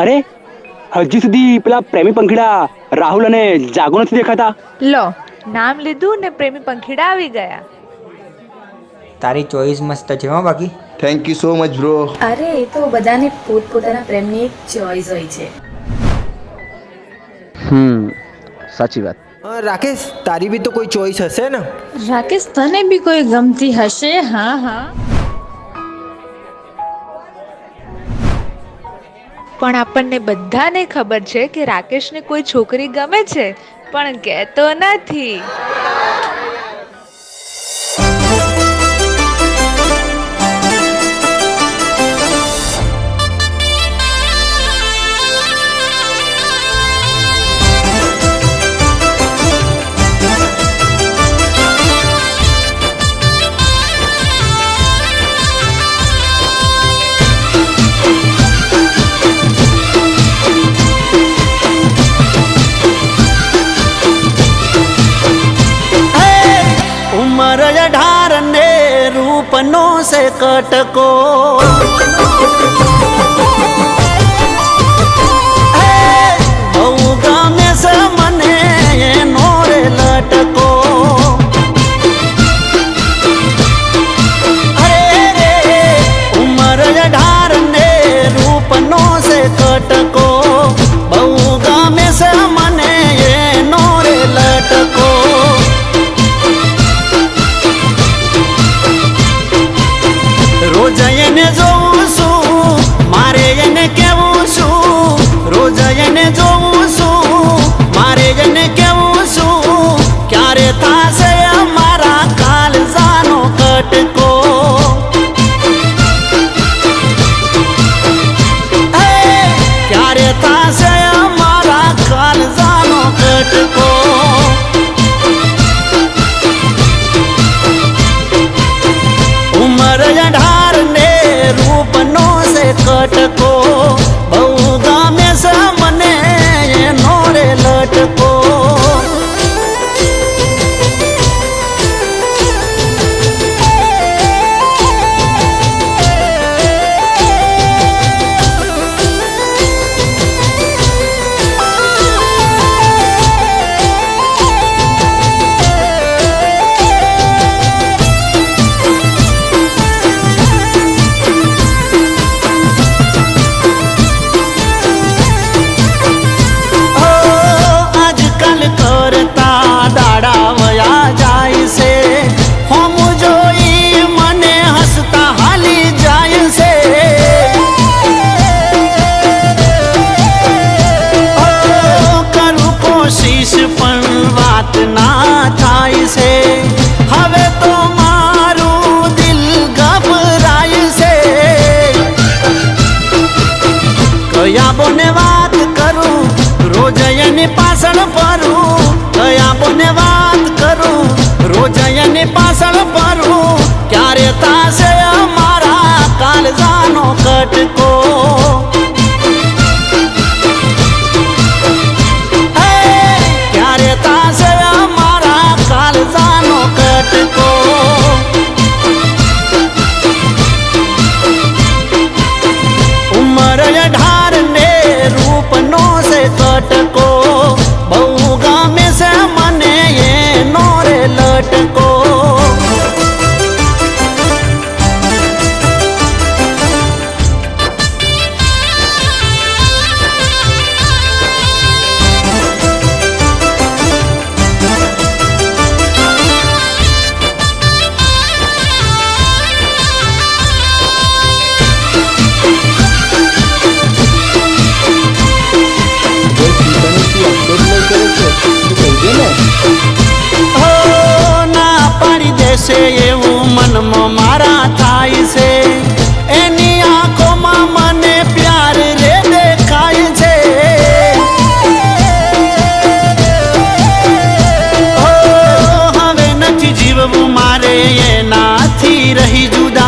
અરે હજી સુધી પેલા પ્રેમી પંખીડા રાહુલ અને જાગો નથી દેખાતા. લો નામ લીધું ને પ્રેમી પંખીડા આવી ગયા. તારી ચોઈસ મસ્ત છે હો બાકી. Thank you so much bro. અરે એ તો બધાને પોતપોતાના પ્રેમની એક ચોઈસ હોય છે. સાચી વાત. રાકેશ, તારી બી તો કોઈ ચોઈસ હશે ને? રાકેશ, તને બી કોઈ ગમતી હશે? હા હા. પણ આપણને બધાને ખબર છે કે રાકેશને કોઈ છોકરી ગમે છે પણ કહેતો નથી. उमर 18 ने रूपनो से कटको गमे से मने नोरे लटको अरे रे उमर 18 ने रूपनो से कटको बहु गमे से मने नोरे लटको रोज એને જોઉં છું મારે એને કેવું છું રોજ એને જોઉં છું મારે એને કેવું છું ક્યારે થાશે અમારા કાલજાનો કટકો ક્યારે થાશે અમારા કાલજાનો કટકો उमर 18 ने रूपनो से कटको बहु गामे से मने नोरे लटको બોને વાત કરું રોજ એની પાછળ ફરું કયા બોને વાત કરું રોજ એની પાછળ ફરું ક્યારે થાશે અમારા કાલજાનો કટકો ક્યારે થાશે અમારા કાલજાનો કટકો उमर 18 ने रूपनो से कटको बहु गामे से मने नोरे लटको છે એવું મનમાં મારા થાય છે એની આંખોમાં મને પ્યાર રે દેખાય છે હવે નથી જીવવું મારે એનાથી રહી જુદા